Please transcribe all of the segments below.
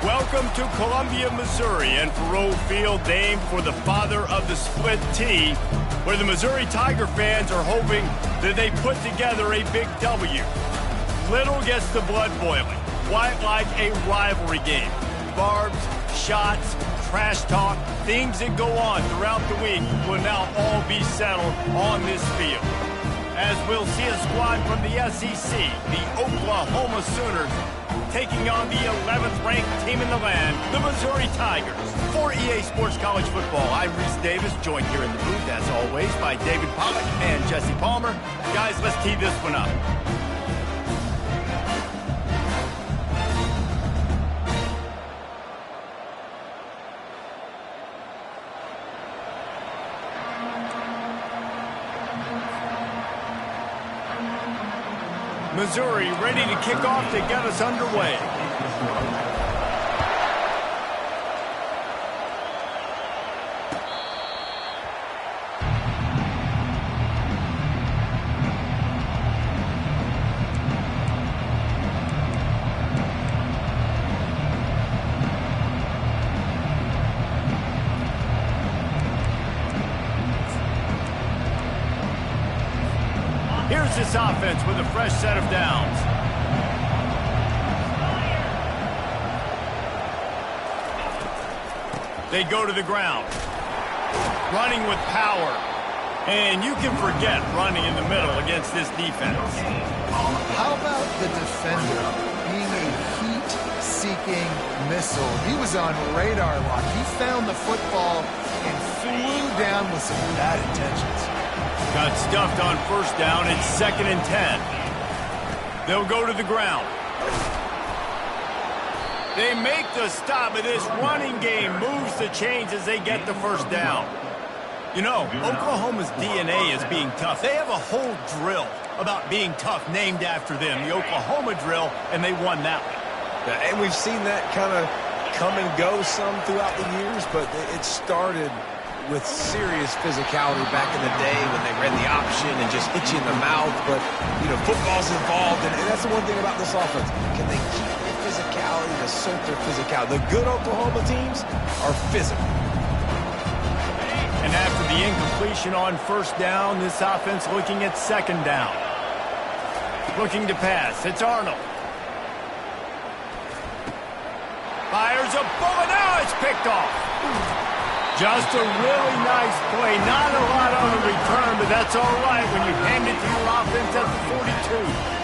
Welcome to Columbia, Missouri, and Faroe Field, named for the father of the split T, where the Missouri Tiger fans are hoping that they put together a big W. Little gets the blood boiling, quite like a rivalry game. Barbs, shots, trash talk, things that go on throughout the week will now all be settled on this field. As we'll see a squad from the SEC, the Oklahoma Sooners, taking on the 11th ranked team in the land, the Missouri Tigers. For EA Sports College Football, I'm Reese Davis, joined here in the booth, as always, by David Pollack and Jesse Palmer. Guys, let's tee this one up. Missouri ready to kick off to get us underway. Here's this offense with a fresh set of downs. They go to the ground. Running with power. And you can forget running in the middle against this defense. How about the defender being a heat-seeking missile? He was on radar lock. He found the football and flew down with some bad intentions. Got stuffed on first down. It's 2nd and 10. They'll go to the ground. They make the stop, but this running game moves the chains as they get the first down. You know, Oklahoma's DNA is being tough. They have a whole drill about being tough named after them, the Oklahoma drill, and they won that one. And we've seen that kind of come and go some throughout the years, but it started with serious physicality back in the day when they ran the option and just hit you in the mouth. But, you know, football's involved, and that's the one thing about this offense. Can they keep their physicality, assert their physicality? The good Oklahoma teams are physical. And after the incompletion on first down, this offense looking at 2nd down. Looking to pass. It's Arnold. Fires a bullet. Now it's picked off. Just a really nice play. Not a lot on the return, but that's all right when you hand it to your offense at the 42.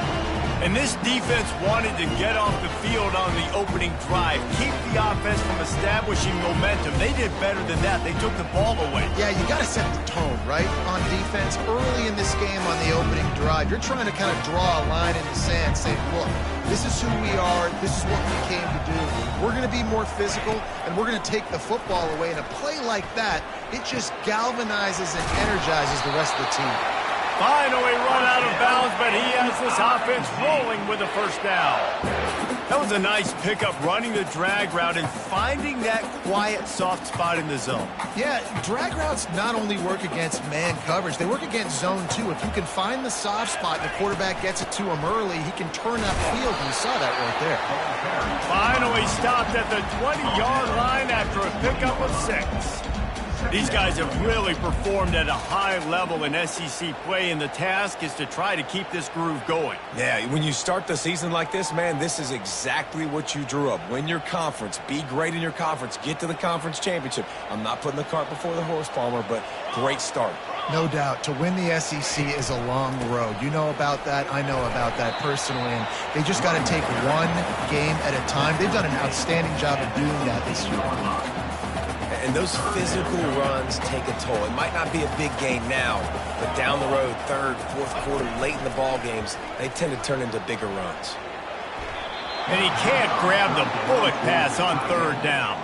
And this defense wanted to get off the field on the opening drive, keep the offense from establishing momentum. They did better than that. They took the ball away. Yeah, you got to set the tone, right, on defense. Early in this game on the opening drive, you're trying to kind of draw a line in the sand, saying, look, this is who we are. This is what we came to do. We're going to be more physical, and we're going to take the football away. And a play like that, it just galvanizes and energizes the rest of the team. Finally run out of bounds, but he has this offense rolling with a first down. That was a nice pickup, running the drag route and finding that quiet, soft spot in the zone. Yeah, drag routes not only work against man coverage, they work against zone too. If you can find the soft spot and the quarterback gets it to him early, he can turn upfield, and you saw that right there. Finally stopped at the 20-yard line after a pickup of 6. These guys have really performed at a high level in SEC play, and the task is to try to keep this groove going. Yeah, when you start the season like this, man, this is exactly what you drew up. Win your conference. Be great in your conference. Get to the conference championship. I'm not putting the cart before the horse, Palmer, but great start. No doubt. To win the SEC is a long road. You know about that. I know about that personally. And they just got to take one game at a time. They've done an outstanding job of doing that this year. And those physical runs take a toll. It might not be a big game now, but down the road, 3rd, 4th quarter, late in the ball games, they tend to turn into bigger runs. And he can't grab the bullet pass on 3rd down.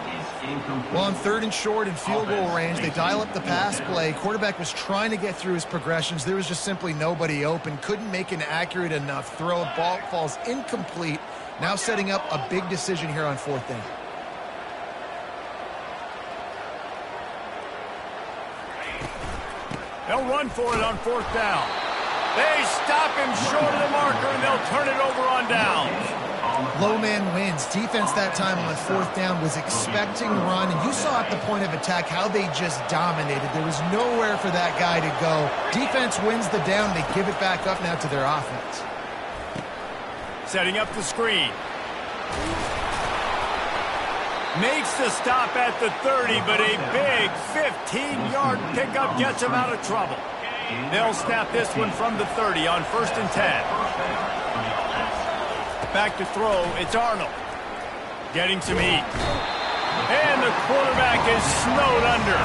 Well, on 3rd and short and field goal range, they dial up the pass play. Quarterback was trying to get through his progressions. There was just simply nobody open. Couldn't make an accurate enough throw. Ball falls incomplete. Now setting up a big decision here on 4th down. They'll run for it on 4th down. They stop him short of the marker, and they'll turn it over on downs. Low man wins. Defense that time on 4th down was expecting run, and you saw at the point of attack how they just dominated. There was nowhere for that guy to go. Defense wins the down. They give it back up now to their offense. Setting up the screen. Makes the stop at the 30, but a big 15-yard pickup gets him out of trouble. They'll snap this one from the 30 on 1st and 10. Back to throw, it's Arnold. Getting some heat. And the quarterback is snowed under.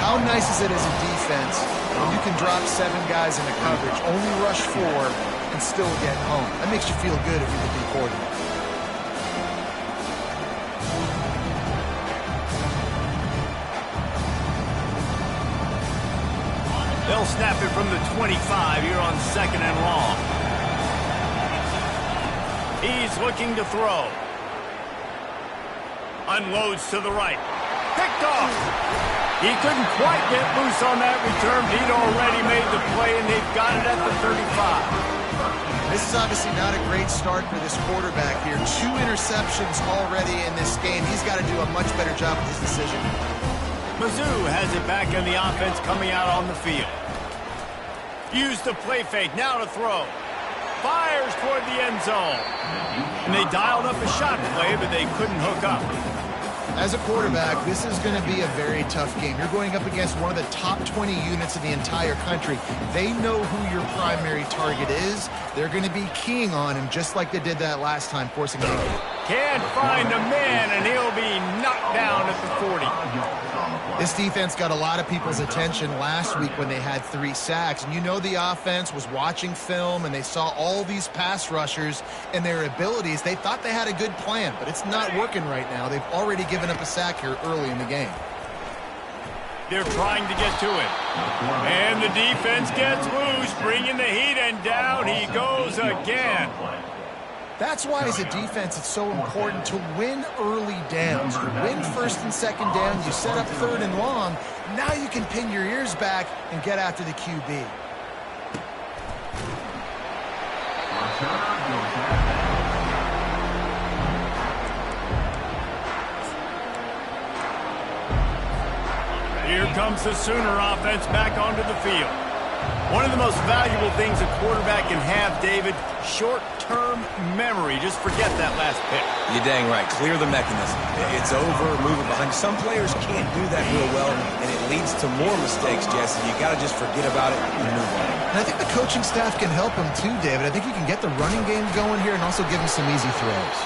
How nice is it as a defense when you can drop 7 guys into coverage, only rush 4, and still get home? That makes you feel good if you're the D coordinator. They'll snap it from the 25 here on 2nd and long. He's looking to throw. Unloads to the right. Picked off. He couldn't quite get loose on that return. He'd already made the play, and they've got it at the 35. This is obviously not a great start for this quarterback here. 2 interceptions already in this game. He's got to do a much better job with his decision. Mizzou has it back in the offense coming out on the field. Use the play fake. Now to throw. Fires toward the end zone. And they dialed up a shot play, but they couldn't hook up. As a quarterback, this is going to be a very tough game. You're going up against one of the top 20 units in the entire country. They know who your primary target is. They're going to be keying on him just like they did that last time, forcing him. Can't find a man, and he'll be knocked down at the 40. This defense got a lot of people's attention last week when they had 3 sacks. And you know the offense was watching film, and they saw all these pass rushers and their abilities. They thought they had a good plan, but it's not working right now. They've already given up a sack here early in the game. They're trying to get to it. And the defense gets loose, bringing the heat, and down he goes again. That's why, as a defense, it's so important to win early downs. You win 1st and 2nd down, you set up 3rd and long. Now you can pin your ears back and get after the QB. Here comes the Sooner offense back onto the field. One of the most valuable things a quarterback can have, David, short-term memory. Just forget that last pick. You're dang right. Clear the mechanism. It's over, move it behind. Some players can't do that real well, and it leads to more mistakes, Jesse. You got to just forget about it and move on. And I think the coaching staff can help him too, David. I think you can get the running game going here and also give him some easy throws.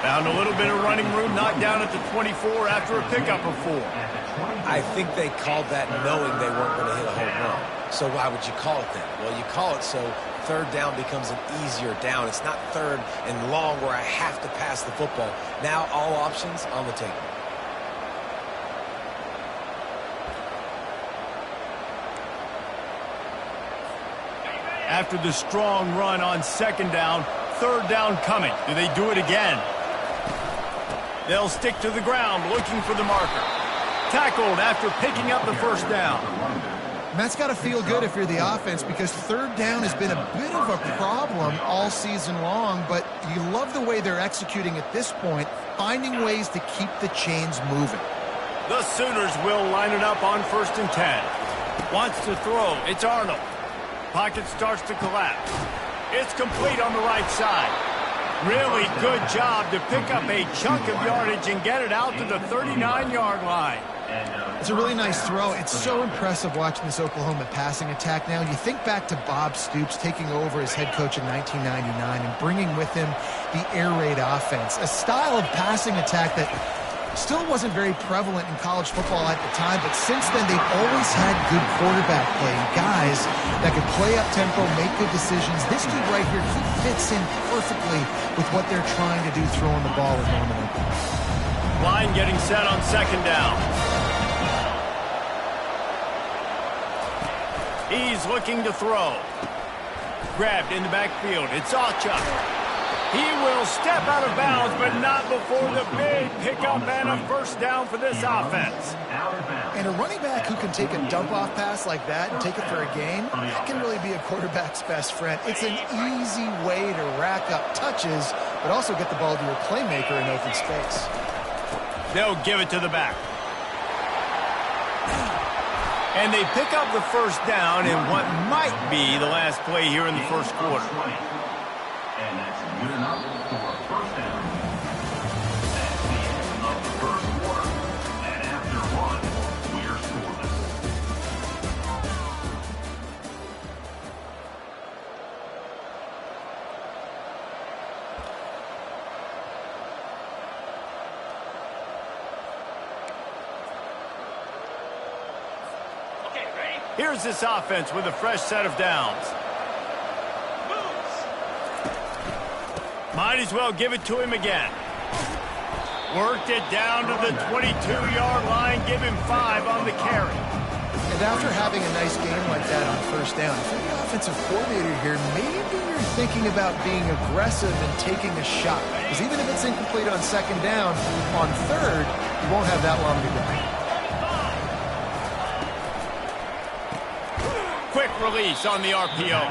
Found a little bit of running room, knocked down at the 24 after a pickup of 4. I think they called that knowing they weren't going to hit a home run. So why would you call it that? Well, you call it so 3rd down becomes an easier down. It's not 3rd and long where I have to pass the football. Now all options on the table. After the strong run on 2nd down, 3rd down coming. Do they do it again? They'll stick to the ground looking for the marker. Tackled after picking up the 1st down. And that's got to feel good if you're the offense, because 3rd down has been a bit of a problem all season long, but you love the way they're executing at this point, finding ways to keep the chains moving. The Sooners will line it up on 1st and 10. Wants to throw. It's Arnold. Pocket starts to collapse. It's complete on the right side. Really good job to pick up a chunk of yardage and get it out to the 39-yard line. It's a really nice throw. It's so impressive watching this Oklahoma passing attack now. You think back to Bob Stoops taking over as head coach in 1999 and bringing with him the air raid offense, a style of passing attack that still wasn't very prevalent in college football at the time, but since then they've always had good quarterback play, guys that could play up tempo, make good decisions. This dude right here, he fits in perfectly with what they're trying to do, throwing the ball at Norman. Line getting set on 2nd down. He's looking to throw. Grabbed in the backfield. It's Acha. He will step out of bounds, but not before the big pickup and a 1st down for this offense. And a running back who can take a dump-off pass like that and take it for a gain, that can really be a quarterback's best friend. It's an easy way to rack up touches but also get the ball to your playmaker in open space. They'll give it to the back. And they pick up the first down in what might be the last play here in the first quarter. And that's good enough for a first down. That's the end of the first quarter. And after one, we're scoreless. Here's this offense with a fresh set of downs. Might as well give it to him again. Worked it down to the 22-yard line. Give him 5 on the carry. And after having a nice game like that on first down, if you're the offensive coordinator here, maybe you're thinking about being aggressive and taking a shot. Because even if it's incomplete on second down, on third, you won't have that long to go. Quick release on the RPO.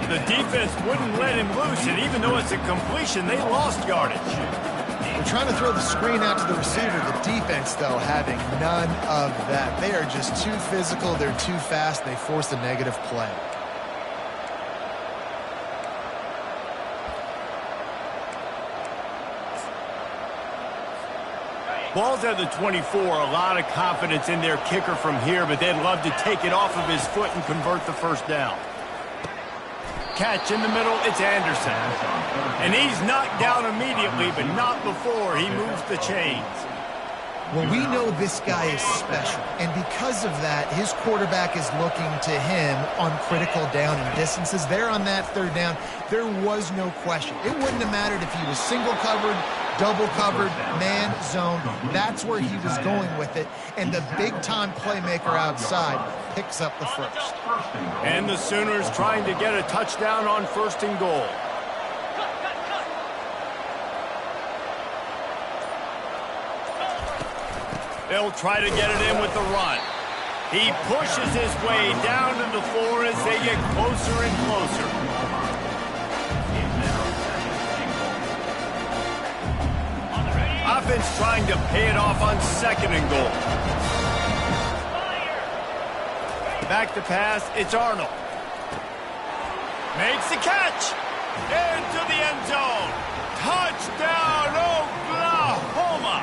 The defense wouldn't let him loose, and even though it's a completion, they lost yardage. We're trying to throw the screen out to the receiver. The defense, though, having none of that. They are just too physical. They're too fast. They force a negative play. Ball's at the 24, a lot of confidence in their kicker from here, but they'd love to take it off of his foot and convert the first down. Catch in the middle, it's Anderson. And he's knocked down immediately, but not before he moves the chains. Well, we know this guy is special, and because of that, his quarterback is looking to him on critical down and distances. There on that third down, there was no question. It wouldn't have mattered if he was single covered, double covered, man, zone. That's where he was going with it, and the big-time playmaker outside picks up the first. And the Sooners trying to get a touchdown on first and goal. They'll try to get it in with the run. He pushes his way down to the floor as they get closer and closer. Offense trying to pay it off on second and goal. Back to pass, it's Arnold. Makes the catch. Into the end zone. Touchdown, Oklahoma.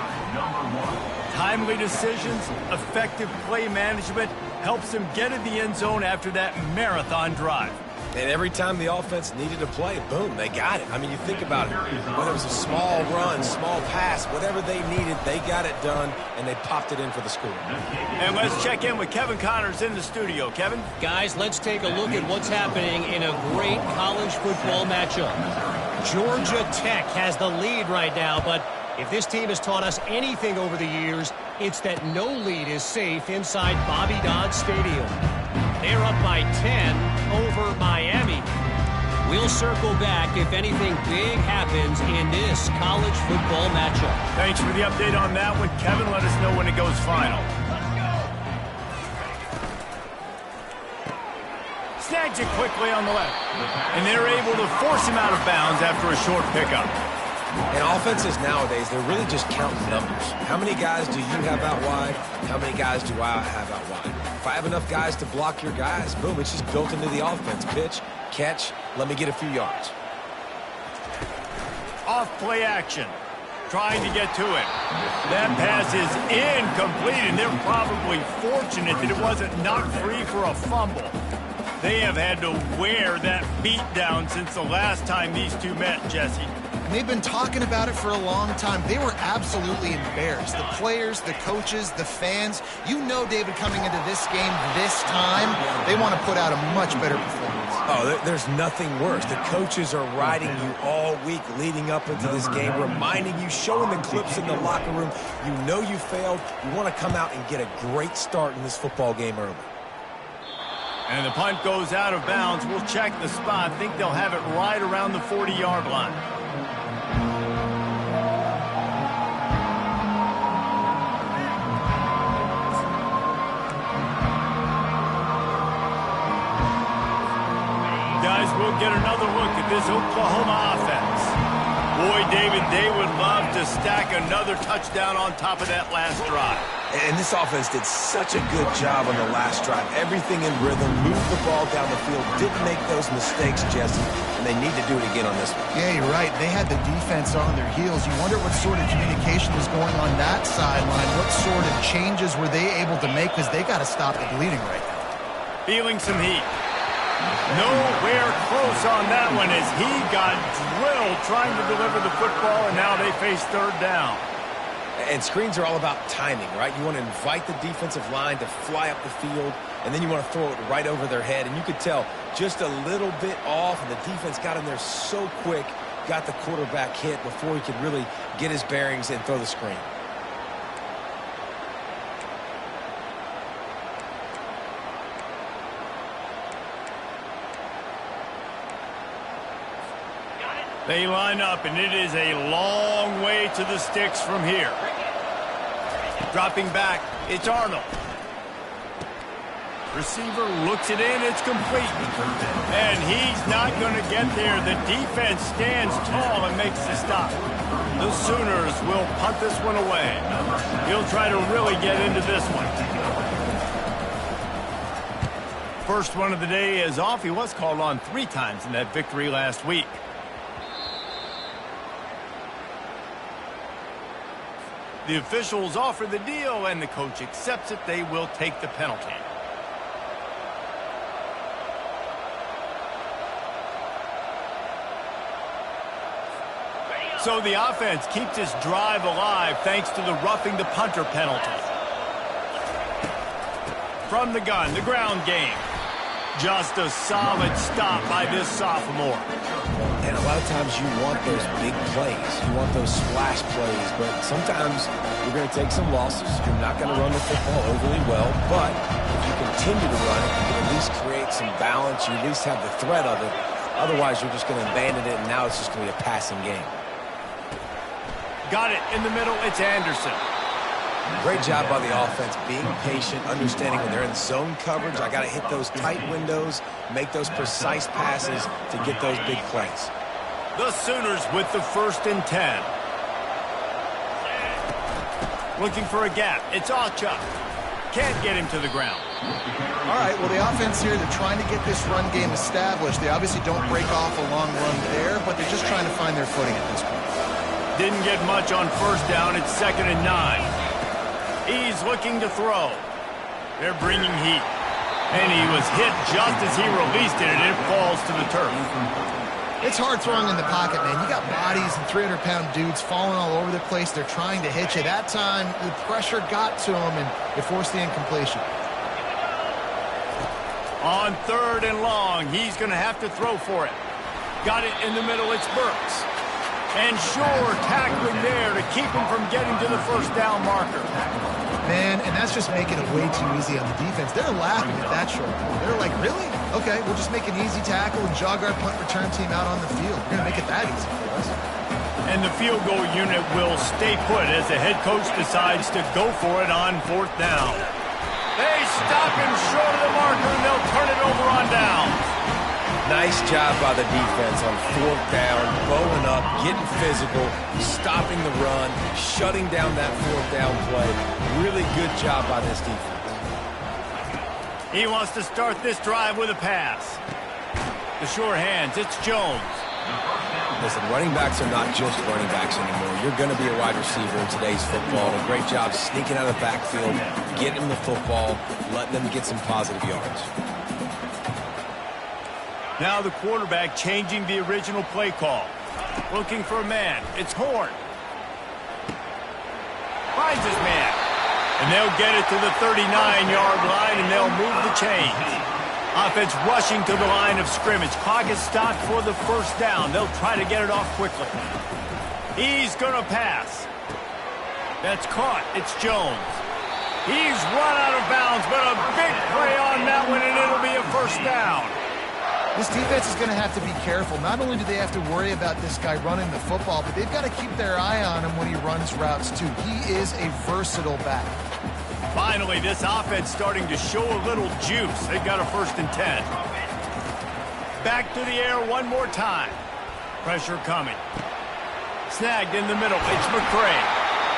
Timely decisions, effective play management helps him get in the end zone after that marathon drive. And every time the offense needed to play, boom, they got it. I mean, you think about it. Whether it was a small run, small pass, whatever they needed, they got it done, and they popped it in for the score. And let's check in with Kevin Connors in the studio. Kevin? Guys, let's take a look at what's happening in a great college football matchup. Georgia Tech has the lead right now, but if this team has taught us anything over the years, it's that no lead is safe inside Bobby Dodd Stadium. They're up by 10 over Miami. We'll circle back if anything big happens in this college football matchup. Thanks for the update on that one, Kevin. Let us know when it goes final. Snags it quickly on the left. And they're able to force him out of bounds after a short pickup. And offenses nowadays, they're really just counting numbers. How many guys do you have out wide? How many guys do I have out wide? If I have enough guys to block your guys, boom, it's just built into the offense. Pitch, catch, let me get a few yards. Off play action. Trying to get to it. That pass is incomplete, and they're probably fortunate that it wasn't knocked free for a fumble. They have had to wear that beat down since the last time these two met, Jesse. They've been talking about it for a long time. They were absolutely embarrassed. The players, the coaches, the fans. You know, David, coming into this game this time, they want to put out a much better performance. Oh, there's nothing worse. The coaches are riding you all week leading up into this game, reminding you, showing the clips in the locker room. You know you failed. You want to come out and get a great start in this football game early. And the punt goes out of bounds. We'll check the spot. I think they'll have it right around the 40-yard line. Guys, we'll get another look at this Oklahoma offense. Boy, David, they would love to stack another touchdown on top of that last drive. And this offense did such a good job on the last drive. Everything in rhythm, moved the ball down the field, didn't make those mistakes, Jesse, and they need to do it again on this one. Yeah, you're right. They had the defense on their heels. You wonder what sort of communication was going on that sideline. What sort of changes were they able to make, because they got to stop the bleeding right now. Feeling some heat. Nowhere close on that one as he got drilled trying to deliver the football, and now they face third down. And screens are all about timing, right? You want to invite the defensive line to fly up the field, and then you want to throw it right over their head. And you could tell just a little bit off, and the defense got in there so quick, got the quarterback hit before he could really get his bearings and throw the screen. They line up, and it is a long way to the sticks from here. Dropping back, it's Arnold. Receiver looks it in, it's complete. And he's not going to get there. The defense stands tall and makes the stop. The Sooners will punt this one away. He'll try to really get into this one. First one of the day is off. He was called on 3 times in that victory last week. The officials offer the deal, and the coach accepts it. They will take the penalty. So the offense keeps this drive alive thanks to the roughing the punter penalty. From the gun, the ground game. Just a solid stop by this sophomore. And a lot of times you want those big plays. You want those splash plays. But sometimes you're going to take some losses. You're not going to run the football overly well. But if you continue to run it, you can at least create some balance. You at least have the threat of it. Otherwise, you're just going to abandon it, and now it's just going to be a passing game. Got it in the middle. It's Anderson. Great job by the offense, being patient, understanding when they're in zone coverage, I got to hit those tight windows, make those precise passes to get those big plays. The Sooners with the 1st and 10. Looking for a gap. It's Ocha. Can't get him to the ground. All right, well, the offense here, they're trying to get this run game established. They obviously don't break off a long run there, but they're just trying to find their footing at this point. Didn't get much on 1st down. It's 2nd and 9. He's looking to throw. They're bringing heat. And he was hit just as he released it, and it falls to the turf. It's hard throwing in the pocket, man. You got bodies and 300-pound dudes falling all over the place. They're trying to hit you. That time, the pressure got to him, and it forced the incompletion. On 3rd and long, he's going to have to throw for it. Got it in the middle. It's Burks. And sure, tackling there to keep him from getting to the 1st down marker. Man, and that's just making it way too easy on the defense. They're laughing at that short. They're like, really? Okay, we'll just make an easy tackle and jog our punt return team out on the field. We're going to make it that easy for us. And the field goal unit will stay put as the head coach decides to go for it on 4th down. They stop him short of the marker, and they'll turn it over on down. Nice job by the defense on 4th down, bowing up, getting physical, stopping the run, shutting down that 4th down play. Really good job by this defense. He wants to start this drive with a pass. The sure hands, it's Jones. Listen, running backs are not just running backs anymore. You're going to be a wide receiver in today's football. A great job sneaking out of the backfield, getting them the football, letting them get some positive yards. Now the quarterback changing the original play call. Looking for a man. It's Horn. Finds his man. And they'll get it to the 39-yard line, and they'll move the chains. Offense rushing to the line of scrimmage. Clock is stopped for the 1st down. They'll try to get it off quickly. He's going to pass. That's caught. It's Jones. He's run out of bounds, but a big play on that one, and it'll be a 1st down. This defense is going to have to be careful. Not only do they have to worry about this guy running the football, but they've got to keep their eye on him when he runs routes, too. He is a versatile back. Finally, this offense starting to show a little juice. They've got a 1st and 10. Back to the air one more time. Pressure coming. snagged in the middle. It's McCray.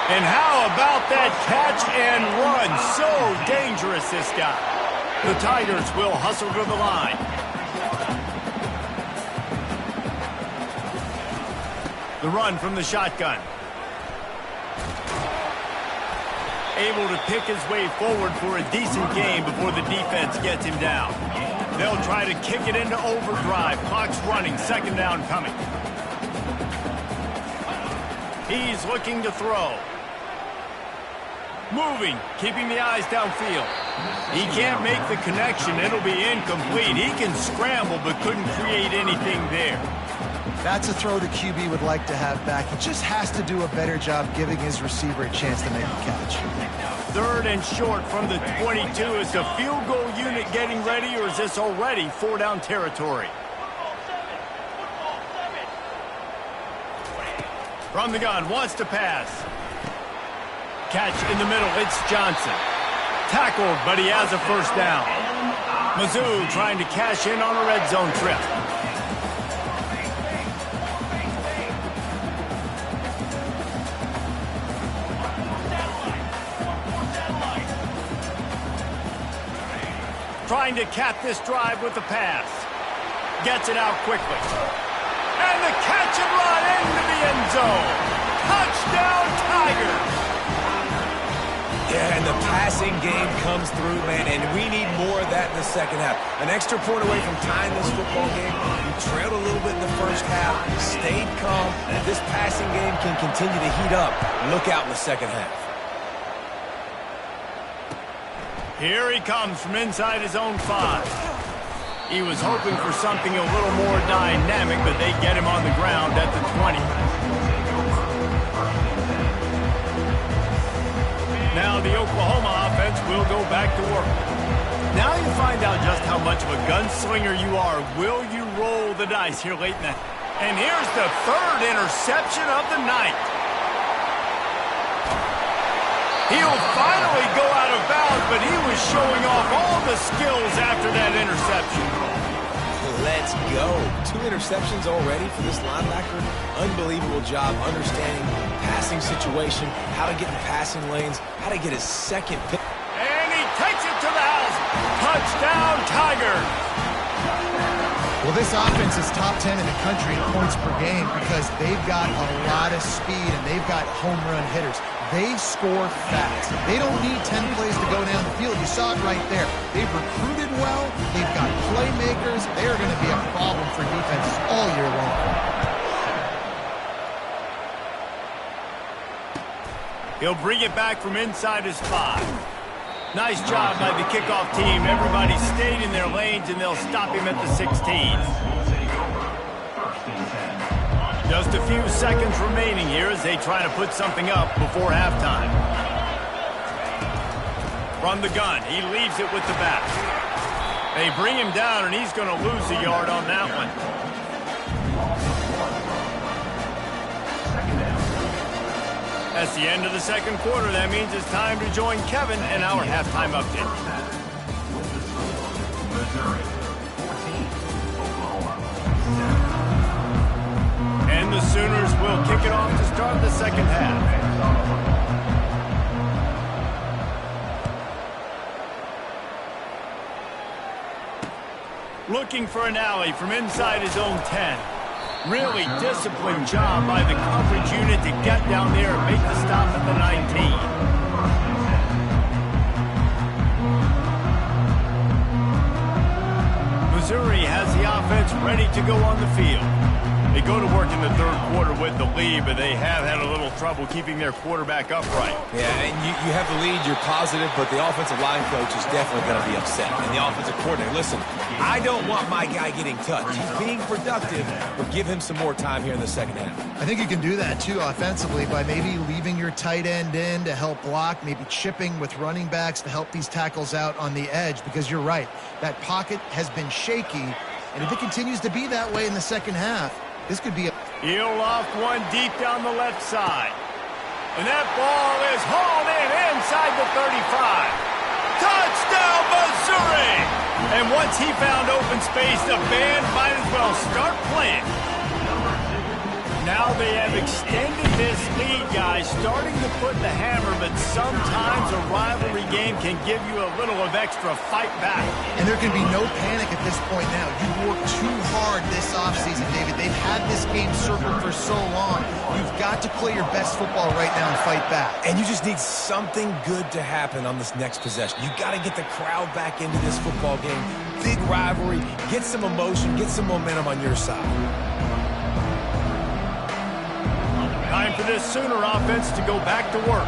And how about that catch and run? So dangerous, this guy. The Tigers will hustle to the line. The run from the shotgun. Able to pick his way forward for a decent game before the defense gets him down. They'll try to kick it into overdrive. Clock's running. Second down coming. He's looking to throw. Moving, keeping the eyes downfield. He can't make the connection. It'll be incomplete. He can scramble but couldn't create anything there. That's a throw the QB would like to have back. He just has to do a better job giving his receiver a chance to make a catch. Third and short from the 22. Is the field goal unit getting ready, or is this already four-down territory? From the gun, wants to pass. Catch in the middle, it's Johnson. Tackled, but he has a first down. Mizzou trying to cash in on a red zone trip. Trying to cap this drive with the pass. Gets it out quickly. And the catch and run into the end zone. Touchdown, Tigers! Yeah, and the passing game comes through, man, and we need more of that in the second half. An extra point away from tying this football game. We trailed a little bit in the first half, stayed calm, and if this passing game can continue to heat up, look out in the second half. Here he comes from inside his own 5. He was hoping for something a little more dynamic, but they get him on the ground at the 20. Now the Oklahoma offense will go back to work. Now you find out just how much of a gunslinger you are. Will you roll the dice here late in the... And here's the third interception of the night. He'll finally go out of bounds, but he was showing off all the skills after that interception. Let's go. 2 interceptions already for this linebacker. Unbelievable job understanding passing situation, how to get in passing lanes, how to get his second pick. And he takes it to the house. Touchdown, Tigers. Well, this offense is top 10 in the country in points per game because they've got a lot of speed and they've got home run hitters. They score fast. They don't need 10 plays to go down the field. You saw it right there. They've recruited well. They've got playmakers. They are going to be a problem for defenses all year long. He'll bring it back from inside his 5. Nice job by the kickoff team. Everybody stayed in their lanes, and they'll stop him at the 16. Just a few seconds remaining here as they try to put something up before halftime. From the gun, he leaves it with the back. They bring him down, and he's going to lose a yard on that one. That's the end of the second quarter. That means it's time to join Kevin and our halftime update. And the Sooners will kick it off to start the second half. Looking for an alley from inside his own 10. Really disciplined job by the coverage unit to get down there and make the stop at the 19. Missouri has the offense ready to go on the field. They go to work in the third quarter with the lead, but they have had a little trouble keeping their quarterback upright. Yeah, and you have the lead, you're positive, but the offensive line coach is definitely going to be upset. And the offensive coordinator, listen, I don't want my guy getting touched. He's being productive, but give him some more time here in the second half. I think you can do that, too, offensively, by maybe leaving your tight end in to help block, maybe chipping with running backs to help these tackles out on the edge, because you're right. That pocket has been shaky, and if it continues to be that way in the second half, this could be a... He'll loft one deep down the left side. And that ball is hauled in inside the 35. Touchdown, Missouri! And once he found open space, the band might as well start playing. Now they have extended this lead, guys, starting to put the hammer, but sometimes a rivalry game can give you a little of extra fight back. And there can be no panic at this point now. You've worked too hard this offseason, David. They've had this game circled for so long. You've got to play your best football right now and fight back. And you just need something good to happen on this next possession. You got to get the crowd back into this football game. Big rivalry, get some emotion, get some momentum on your side. Time for this Sooner offense to go back to work.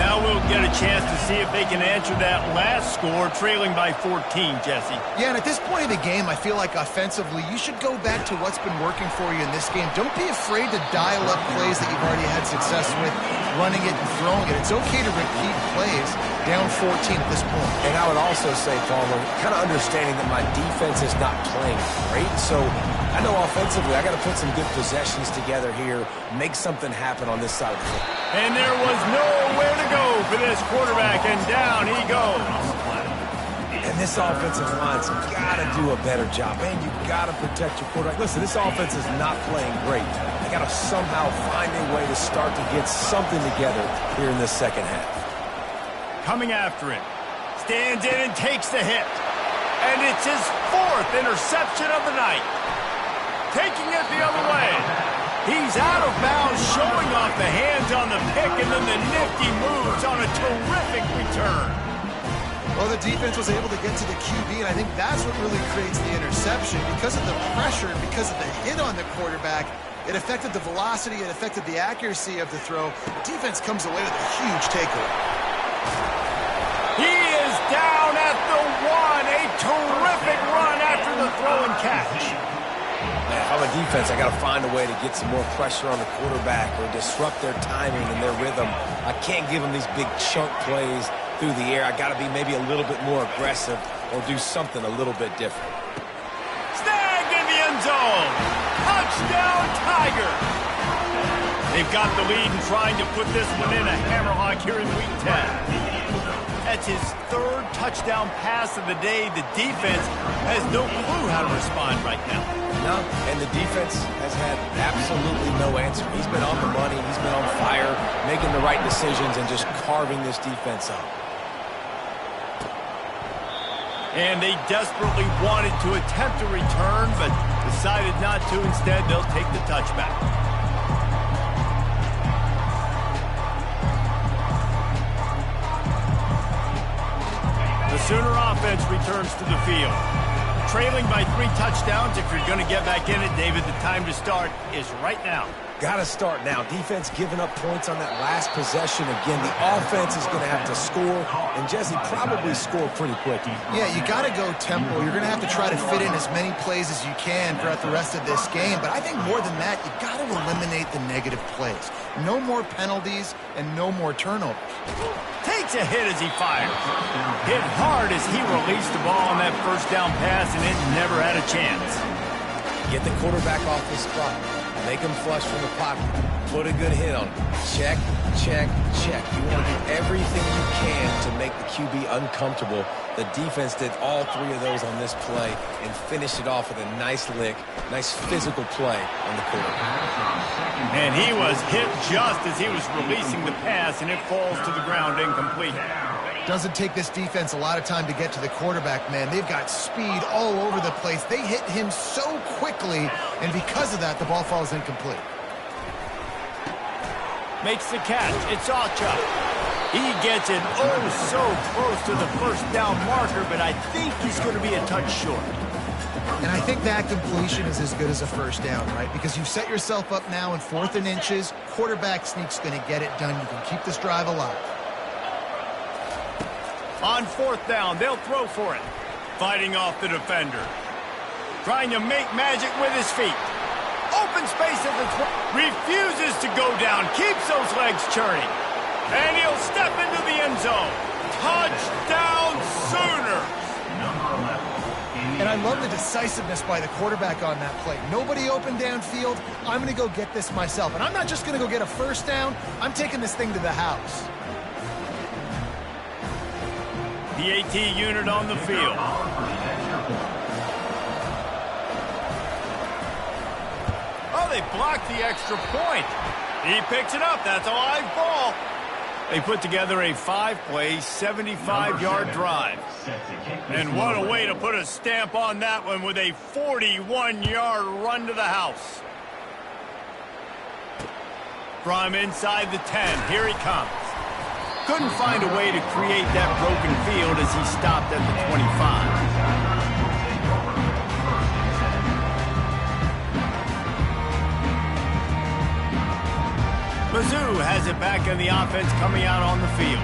Now we'll get a chance to see if they can answer that last score, trailing by 14, Jesse. Yeah, and at this point of the game, I feel like offensively, you should go back to what's been working for you in this game. Don't be afraid to dial up plays that you've already had success with, running it and throwing it. It's okay to repeat plays down 14 at this point. And I would also say, Palmer, kind of understanding that my defense is not playing great, so I know offensively I got to put some good possessions together here, make something happen on this side of the field. And there was nowhere to go for this quarterback, and down he goes. And this offensive line's got to do a better job, and you got to protect your quarterback. Listen, this offense is not playing great. They got to somehow find a way to start to get something together here in this second half. Coming after him, stands in and takes the hit. And it's his 4th interception of the night. Taking it the other way. He's out of bounds, showing off the hands on the pick, and then the nifty moves on a terrific return. Well, the defense was able to get to the QB, and I think that's what really creates the interception. Because of the pressure, because of the hit on the quarterback, it affected the velocity, it affected the accuracy of the throw. Defense comes away with a huge takeaway. He is down at the 1. A terrific run after the throw and catch. If I'm a defense, I got to find a way to get some more pressure on the quarterback or disrupt their timing and their rhythm. I can't give them these big chunk plays through the air. I got to be maybe a little bit more aggressive or do something a little bit different. Snagged in the end zone. Touchdown, Tiger. They've got the lead and trying to put this one in a hammerlock here in Week 10. That's his 3rd touchdown pass of the day. The defense has no clue how to respond right now. No, and the defense has had absolutely no answer. He's been on the money. He's been on fire, making the right decisions and just carving this defense up. And they desperately wanted to attempt a return, but decided not to. Instead, they'll take the touchback. The Sooner offense returns to the field. Trailing by 3 touchdowns. If you're going to get back in it, David, the time to start is right now. Got to start now. Defense giving up points on that last possession. Again, the offense is going to have to score, and Jesse probably score pretty quick. Yeah, you got to go tempo. You're going to have to try to fit in as many plays as you can throughout the rest of this game. But I think more than that, you got to eliminate the negative plays. No more penalties and no more turnovers. Takes a hit as he fires. Hit hard as he released the ball on that first down pass, and it never had a chance. Get the quarterback off the spot. Make him flush from the pocket. Put a good hit on him. Check, check, check. You want to do everything you can to make the QB uncomfortable. The defense did all 3 of those on this play and finished it off with a nice lick, nice physical play on the quarterback. And he was hit just as he was releasing the pass, and it falls to the ground incomplete. Doesn't take this defense a lot of time to get to the quarterback, man. They've got speed all over the place. They hit him so quickly, and because of that, the ball falls incomplete. Makes the catch. It's Ocha. He gets it so close to the first down marker, but I think he's going to be a touch short. And I think that completion is as good as a first down, right? Because you've set yourself up now in 4th and inches. Quarterback sneak's going to get it done. You can keep this drive alive. On 4th down, they'll throw for it. Fighting off the defender. Trying to make magic with his feet. Open space at the 20. Refuses to go down. Keeps those legs churning. And he'll step into the end zone. Touchdown, Sooners! And I love the decisiveness by the quarterback on that play. Nobody open downfield. I'm going to go get this myself. And I'm not just going to go get a first down. I'm taking this thing to the house. The AT unit on the field. they blocked the extra point. He picks it up. That's a live ball. They put together a 5-play, 75-yard drive. And what a way to put a stamp on that one with a 41-yard run to the house. From inside the 10, here he comes. Couldn't find a way to create that broken field as he stopped at the 25. Mizzou has it back in the offense coming out on the field.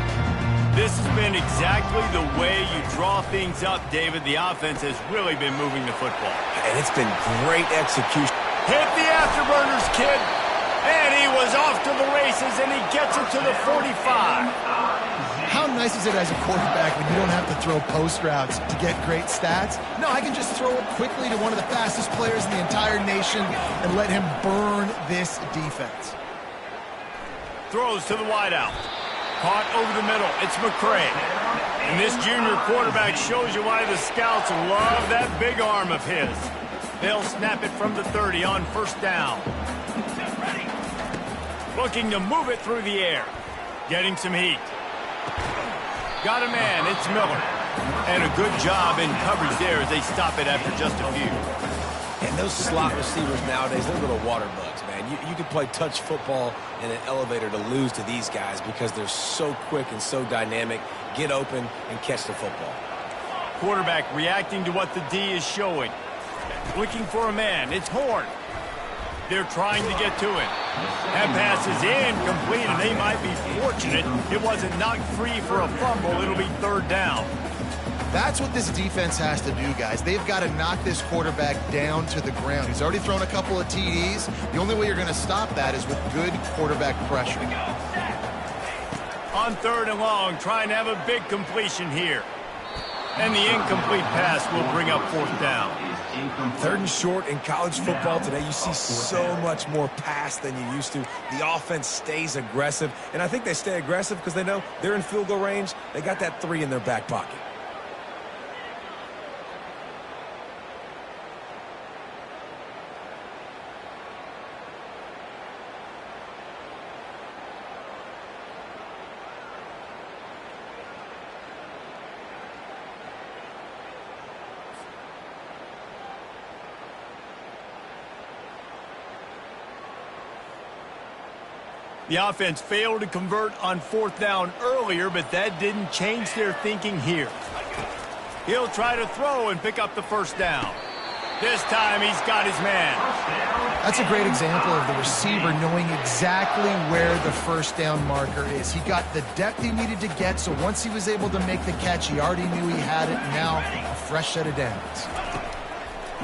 This has been exactly the way you draw things up, David. The offense has really been moving the football. And it's been great execution. Hit the afterburners, kid. And he was off to the races, and he gets it to the 45. How nice is it as a quarterback when you don't have to throw post routes to get great stats? No, I can just throw it quickly to one of the fastest players in the entire nation and let him burn this defense. Throws to the wideout. Caught over the middle. It's McCray. And this junior quarterback shows you why the scouts love that big arm of his. They'll snap it from the 30 on first down. Looking to move it through the air. Getting some heat. Got a man. It's Miller. And a good job in coverage there as they stop it after just a few. And those slot receivers nowadays, they're little water bugs, man. You can play touch football in an elevator to lose to these guys because they're so quick and so dynamic. Get open and catch the football. Quarterback reacting to what the D is showing. Looking for a man. It's Horn. They're trying to get to it. That pass is incomplete, and they might be fortunate it wasn't knocked free for a fumble. It'll be third down. That's what this defense has to do, guys. They've got to knock this quarterback down to the ground. He's already thrown a couple of TDs. The only way you're going to stop that is with good quarterback pressure. On third and long, trying to have a big completion here. And the incomplete pass will bring up fourth down. Third and short in college football today, you see so much more pass than you used to. The offense stays aggressive, and I think they stay aggressive because they know they're in field goal range. They got that 3 in their back pocket. The offense failed to convert on fourth down earlier, but that didn't change their thinking here. He'll try to throw and pick up the first down. This time he's got his man. That's a great example of the receiver knowing exactly where the first down marker is. He got the depth he needed to get, so once he was able to make the catch, he already knew he had it. Now, a fresh set of downs.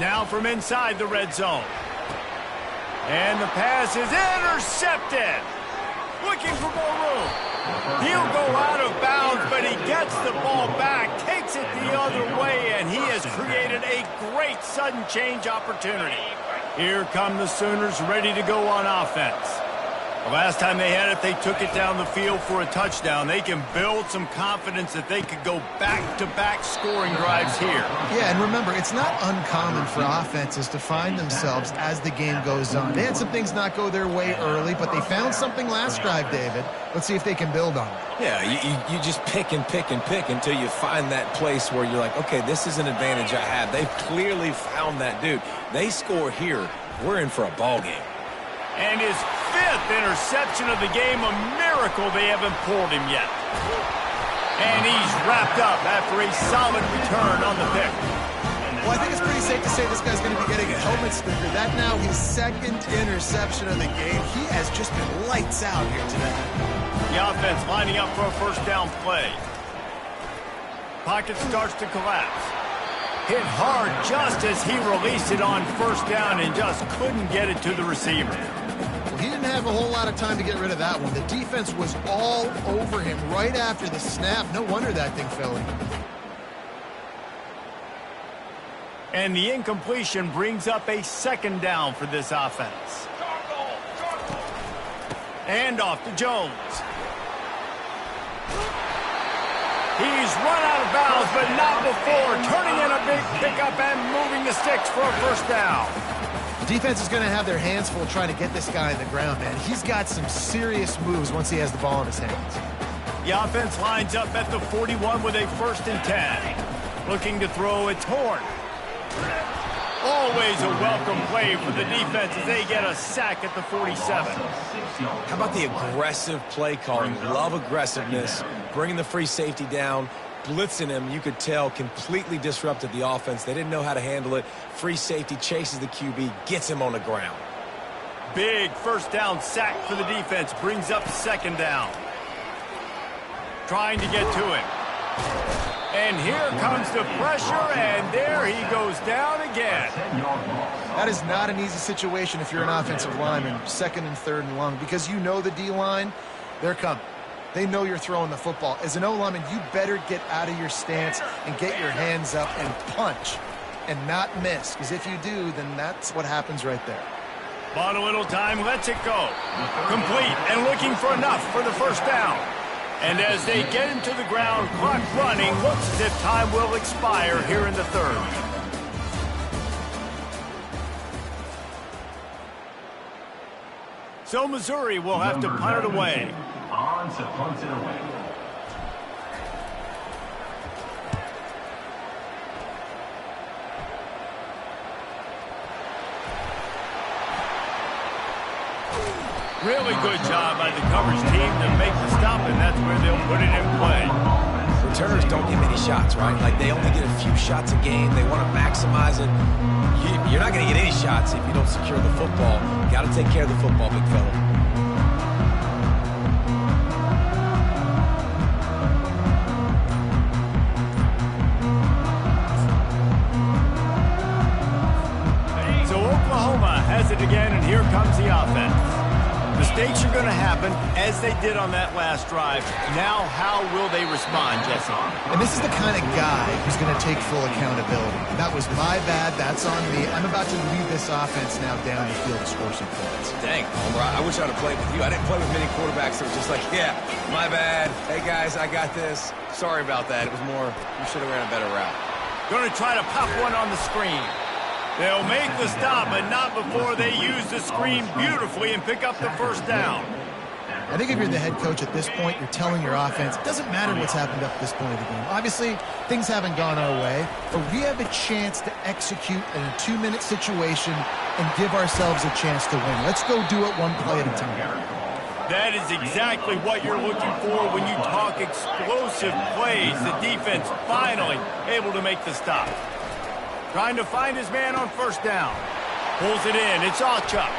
Now from inside the red zone. And the pass is intercepted. Looking for more room. He'll go out of bounds, but he gets the ball back, takes it the other way, and he has created a great sudden change opportunity. Here come the Sooners ready to go on offense. The last time they had it, they took it down the field for a touchdown. They can build some confidence that they could go back-to-back scoring drives here. Yeah, and remember, it's not uncommon for offenses to find themselves as the game goes on. They had some things not go their way early, but they found something last drive, David. Let's see if they can build on it. Yeah, you just pick and pick and pick until you find that place where you're like, okay, this is an advantage I have. They've clearly found that dude. They score here, we're in for a ball game. And his 5th interception of the game, a miracle they haven't pulled him yet. And he's wrapped up after a solid return on the pick. Well, I think it's pretty safe to say this guy's going to be getting a helmet sticker. That now his 2nd interception of the game. He has just been lights out here today. The offense lining up for a first down play. Pocket starts to collapse. Hit hard just as he released it on first down and just couldn't get it to the receiver. Well, he didn't have a whole lot of time to get rid of that one. The defense was all over him right after the snap. No wonder that thing fell in. And the incompletion brings up a 2nd down for this offense. And off to Jones. He's run out of bounds, but not before turning in a big pickup and moving the sticks for a first down. The defense is going to have their hands full trying to get this guy in the ground, man. He's got some serious moves once he has the ball in his hands. The offense lines up at the 41 with a 1st and 10. Looking to throw, it's Horn. Always a welcome play for the defense as they get a sack at the 47. How about the aggressive play calling? Love aggressiveness, bringing the free safety down, blitzing him. You could tell completely disrupted the offense. They didn't know how to handle it. Free safety chases the QB, gets him on the ground. Big 1st down sack for the defense, brings up 2nd down. Trying to get to him. And here comes the pressure, and there he goes down again. That is not an easy situation if you're an offensive lineman, 2nd and 3rd and long, because you know the D-line, they're coming. They know you're throwing the football. As an O-lineman, you better get out of your stance and get your hands up and punch and not miss, because if you do, then that's what happens right there. Bought a little time, lets it go. Complete and looking for enough for the 1st down. And as they get him to the ground, clock running, looks as if time will expire here in the 3rd. So Missouri will have to punt it away. On to punt it away. Really good job by the coverage team to make the stop, and that's where they'll put it in play. Returners don't get many shots, right? Like, they only get a few shots a game. They want to maximize it. You're not going to get any shots if you don't secure the football. Got to take care of the football, big fella. So Oklahoma has it again, and here comes the offense. Mistakes are going to happen, as they did on that last drive. Now, how will they respond, Jesse? And this is the kind of guy who's going to take full accountability. That was my bad. That's on me. I'm about to lead this offense now down the field to score some points. Dang, Homer, I wish I'd have played with you. I didn't play with many quarterbacks that were just like, yeah, my bad. Hey, guys, I got this. Sorry about that. It was more, you should have ran a better route. Going to try to pop one on the screen. They'll make the stop, but not before they use the screen beautifully and pick up the 1st down. I think if you're the head coach at this point, you're telling your offense, it doesn't matter what's happened up to this point of the game. Obviously, things haven't gone our way, but we have a chance to execute in a 2-minute situation and give ourselves a chance to win. Let's go do it one play at a time. That is exactly what you're looking for when you talk explosive plays. The defense finally able to make the stop. Trying to find his man on 1st down. Pulls it in. It's Alchuk.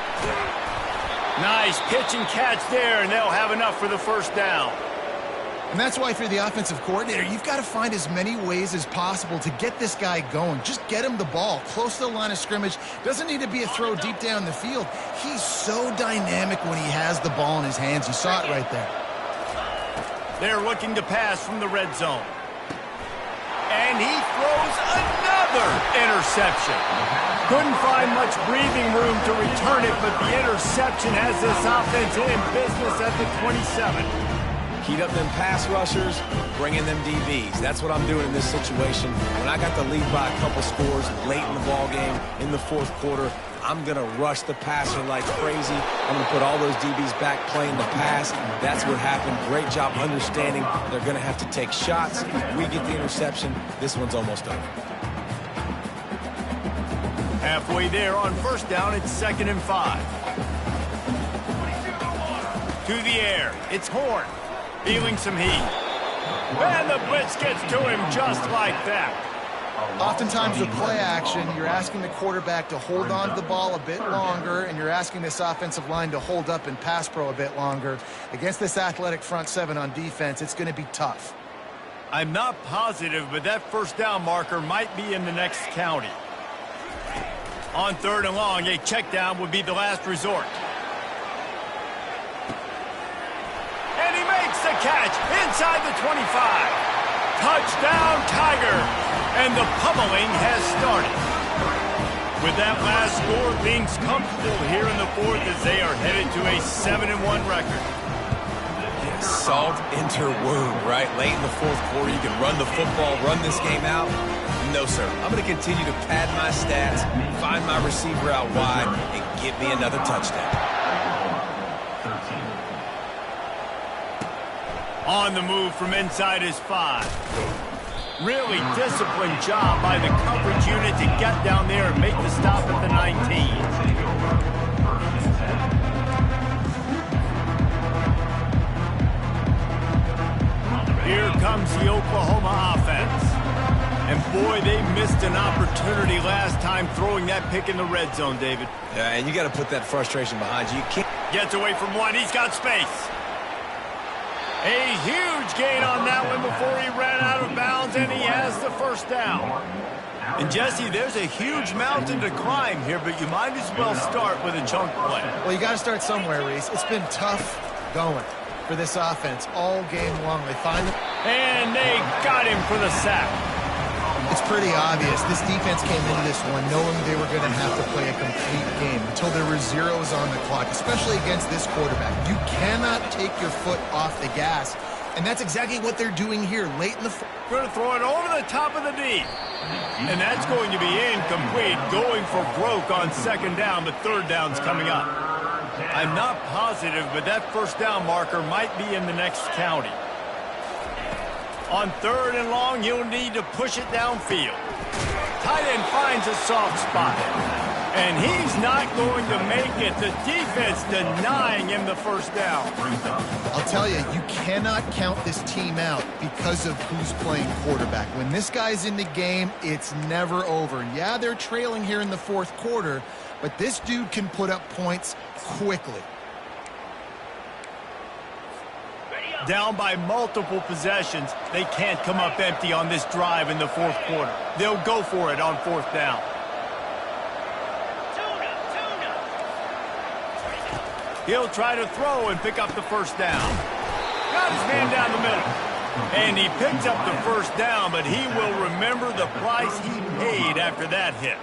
Nice pitch and catch there, and they'll have enough for the 1st down. And that's why if you're the offensive coordinator, you've got to find as many ways as possible to get this guy going. Just get him the ball close to the line of scrimmage. Doesn't need to be a throw deep down the field. He's so dynamic when he has the ball in his hands. You saw it right there. They're looking to pass from the red zone. And he throws another interception. Couldn't find much breathing room to return it, but the interception has this offense in business at the 27. Heat up them pass rushers, bring in them DBs. That's what I'm doing in this situation. When I got the lead by a couple scores late in the ball game, in the 4th quarter, I'm going to rush the passer like crazy. I'm going to put all those DBs back playing the pass. That's what happened. Great job understanding they're going to have to take shots. If we get the interception, this one's almost over. Halfway there on 1st down, it's 2nd and 5. To the air, it's Horn. Feeling some heat. And the blitz gets to him just like that. Oftentimes with play action, you're asking the quarterback to hold on to the ball a bit longer, and you're asking this offensive line to hold up in pass pro a bit longer. Against this athletic front 7 on defense, it's going to be tough. I'm not positive, but that 1st down marker might be in the next county. On 3rd and long, a check down would be the last resort. And he makes the catch inside the 25. Touchdown, Tiger. And the pummeling has started. With that last score, things comfortable here in the 4th as they are headed to a 7-1 record. salt into wound, right? Late in the fourth quarter, you can run the football, run this game out. No, sir. I'm going to continue to pad my stats, find my receiver out wide, and get me another touchdown. On the move from inside his 5. Really disciplined job by the coverage unit to get down there and make the stop at the 19. Here comes the Oklahoma offense. And boy, they missed an opportunity last time throwing that pick in the red zone, David. Yeah, and you got to put that frustration behind you. You can't. Gets away from one. He's got space. A huge gain on that one before he ran out of bounds, and he has the first down. And, Jesse, there's a huge mountain to climb here, but you might as well start with a chunk play. Well, you got to start somewhere, Reese. It's been tough going for this offense all game long. They find him. And they got him for the sack. It's pretty obvious. This defense came into this one knowing they were going to have to play a complete game until there were zeros on the clock, especially against this quarterback. You cannot take your foot off the gas, and that's exactly what they're doing here late in the Going to throw it over the top of the D. And that's going to be incomplete, going for broke on second down, but third down's coming up. I'm not positive, but that first down marker might be in the next county. On third and long, he'll need to push it downfield. Tight end finds a soft spot. And he's not going to make it. The defense denying him the first down. I'll tell you, you cannot count this team out because of who's playing quarterback. When this guy's in the game, it's never over. Yeah, they're trailing here in the fourth quarter, but this dude can put up points quickly. Down by multiple possessions, they can't come up empty on this drive in the fourth quarter. They'll go for it on fourth down. He'll try to throw and pick up the first down. Got his man down the middle. And he picks up the first down, but he will remember the price he paid after that hit.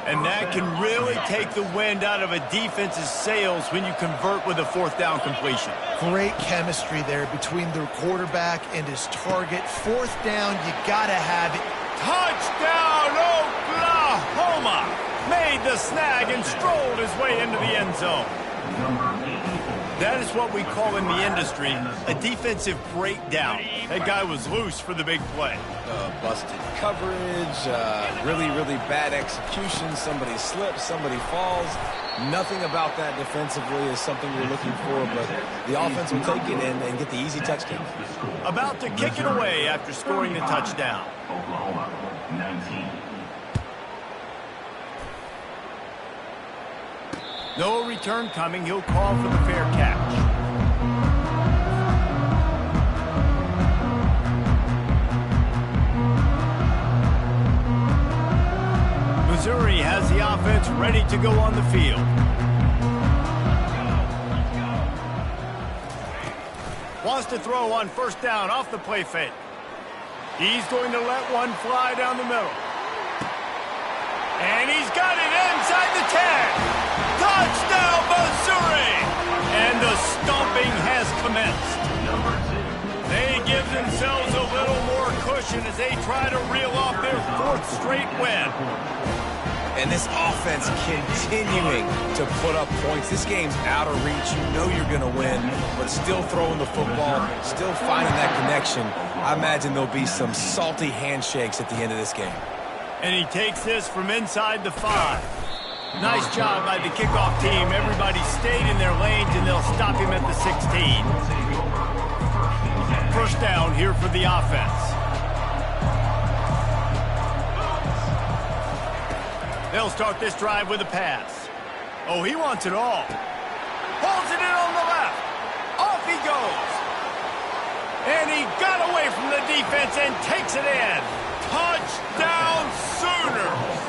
And that can really take the wind out of a defense's sails when you convert with a fourth down completion. Great chemistry there between the quarterback and his target. Fourth down, you gotta have it. Touchdown, Oklahoma! Made the snag and strolled his way into the end zone. That is what we call in the industry a defensive breakdown. That guy was loose for the big play. Busted coverage, really bad execution. Somebody slips, somebody falls. Nothing about that defensively is something you're looking for, but the offense will take it and get the easy touchdown. About to kick it away after scoring the touchdown. Oklahoma, 19. No return coming. He'll call for the fair catch. Missouri has the offense ready to go on the field. Wants to throw on first down off the play fake. He's going to let one fly down the middle. And he's got it inside the 10. Touchdown, Missouri! And the stomping has commenced. They give themselves a little more cushion as they try to reel off their fourth straight win. And this offense continuing to put up points. This game's out of reach. You know you're going to win, but still throwing the football, still finding that connection. I imagine there'll be some salty handshakes at the end of this game. And he takes this from inside the 5. Nice job by the kickoff team. Everybody stayed in their lanes, and they'll stop him at the 16. First down here for the offense. They'll start this drive with a pass. Oh, he wants it all. Holds it in on the left. Off he goes. And he got away from the defense and takes it in. Touchdown Sooners!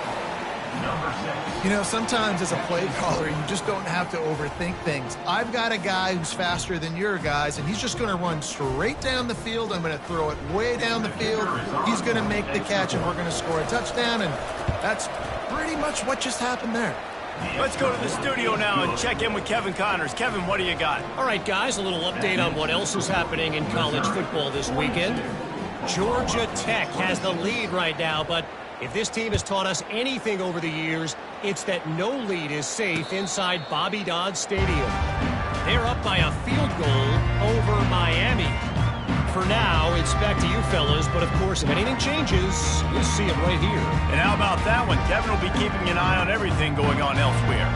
You know, sometimes as a play caller, you just don't have to overthink things. I've got a guy who's faster than your guys, and he's just going to run straight down the field. I'm going to throw it way down the field. He's going to make the catch, and we're going to score a touchdown, and that's pretty much what just happened there. Let's go to the studio now and check in with Kevin Connors. Kevin, what do you got? All right, guys, a little update on what else is happening in college football this weekend. Georgia Tech has the lead right now, but if this team has taught us anything over the years, it's that no lead is safe inside Bobby Dodd Stadium. They're up by a field goal over Miami. For now, it's back to you fellas, but of course, if anything changes, you'll see it right here. And how about that one? Kevin will be keeping an eye on everything going on elsewhere.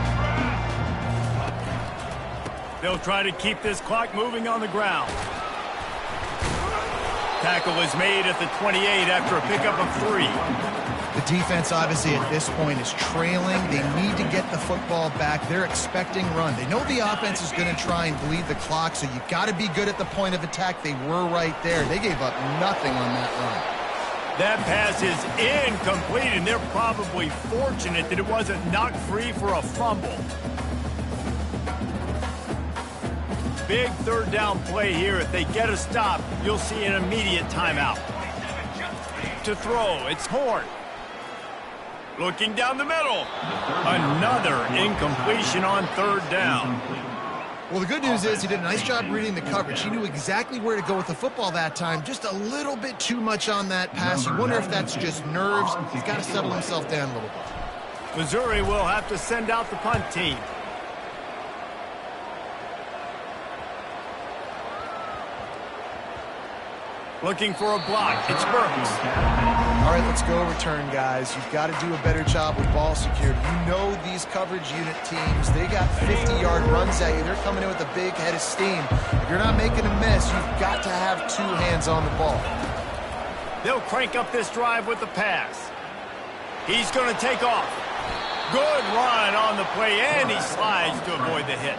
They'll try to keep this clock moving on the ground. Tackle is made at the 28 after a pickup of 3. The defense, obviously, at this point is trailing. They need to get the football back. They're expecting run. They know the offense is going to try and bleed the clock, so you got to be good at the point of attack. They were right there. They gave up nothing on that run. That pass is incomplete, and they're probably fortunate that it wasn't knocked free for a fumble. Big third down play here. If they get a stop, you'll see an immediate timeout. To throw, it's Horn. Looking down the middle. Another incompletion on third down. Well, the good news is he did a nice job reading the coverage. He knew exactly where to go with the football that time. Just a little bit too much on that pass. You wonder if that's just nerves. He's got to settle himself down a little bit. Missouri will have to send out the punt team. Looking for a block. It's Burks. All right, let's go return, guys. You've got to do a better job with ball security. You know these coverage unit teams, they got 50-yard runs at you. They're coming in with a big head of steam. If you're not making a miss, you've got to have 2 hands on the ball. They'll crank up this drive with the pass. He's going to take off. Good run on the play, and he slides to avoid the hit.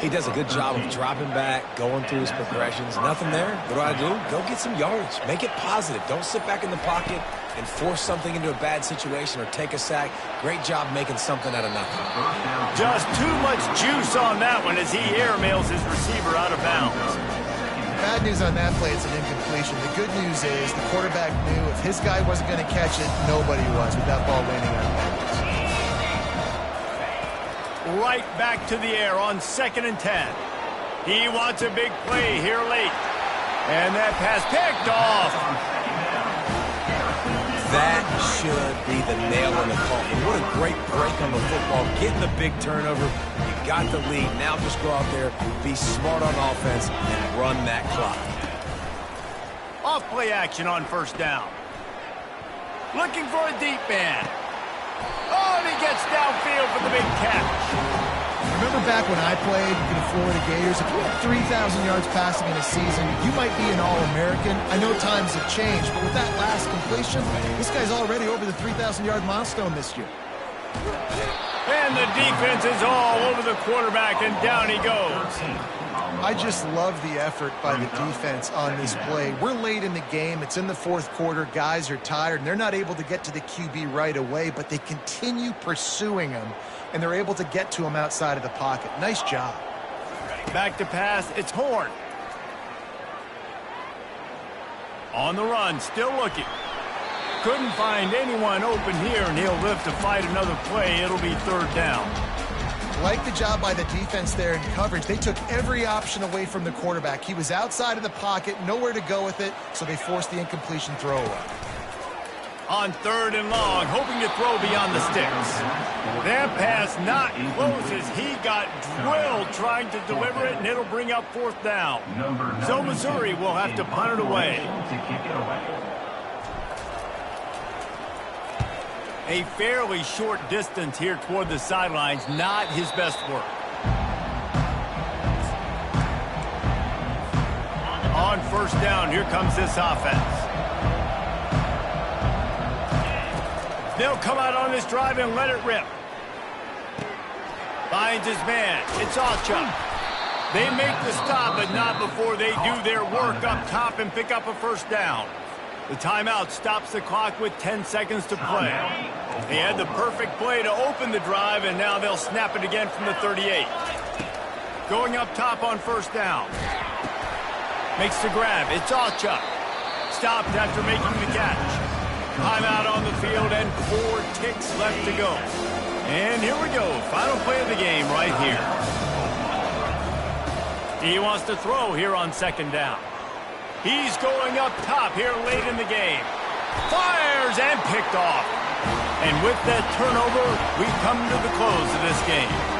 He does a good job of dropping back, going through his progressions. Nothing there. What do? Go get some yards. Make it positive. Don't sit back in the pocket and force something into a bad situation or take a sack. Great job making something out of nothing. Just too much juice on that one as he airmails his receiver out of bounds. Bad news on that play, it's an incompletion. The good news is the quarterback knew if his guy wasn't going to catch it, nobody was with that ball landing on bounds. Right back to the air on 2nd and 10. He wants a big play here late. And that pass picked off. That should be the nail in the coffin. What a great break on the football. Getting the big turnover. You got the lead. Now just go out there, be smart on offense, and run that clock. Off play action on 1st down. Looking for a deep man. Oh, and he gets downfield for the big catch. Remember back when I played for the Florida Gators, if you had 3,000 yards passing in a season, you might be an All-American. I know times have changed, but with that last completion, this guy's already over the 3,000-yard milestone this year. And the defense is all over the quarterback, and down he goes. I just love the effort by the defense on this play. We're late in the game. It's in the 4th quarter. Guys are tired, and they're not able to get to the QB right away, but they continue pursuing him, and they're able to get to him outside of the pocket. Nice job. Back to pass. It's Horn. On the run, still looking. Couldn't find anyone open here, and he'll live to fight another play. It'll be 3rd down. Like the job by the defense there in coverage. They took every option away from the quarterback. He was outside of the pocket, nowhere to go with it, so they forced the incompletion throwaway. On 3rd and long, hoping to throw beyond the sticks. That pass not close as he got drilled trying to deliver it, and it'll bring up 4th down. So Missouri will have to punt it away. A fairly short distance here toward the sidelines, not his best work. On 1st down, here comes this offense. They'll come out on this drive and let it rip. Finds his man. It's Alchuk. They make the stop, but not before they do their work up top and pick up a 1st down. The timeout stops the clock with 10 seconds to play. They had the perfect play to open the drive, and now they'll snap it again from the 38. Going up top on 1st down. Makes the grab. It's Alchuk. Stopped after making the catch. Timeout on the field and 4 ticks left to go. And here we go. Final play of the game right here. He wants to throw here on second down. He's going up top here late in the game. Fires and picked off. And with that turnover, we come to the close of this game.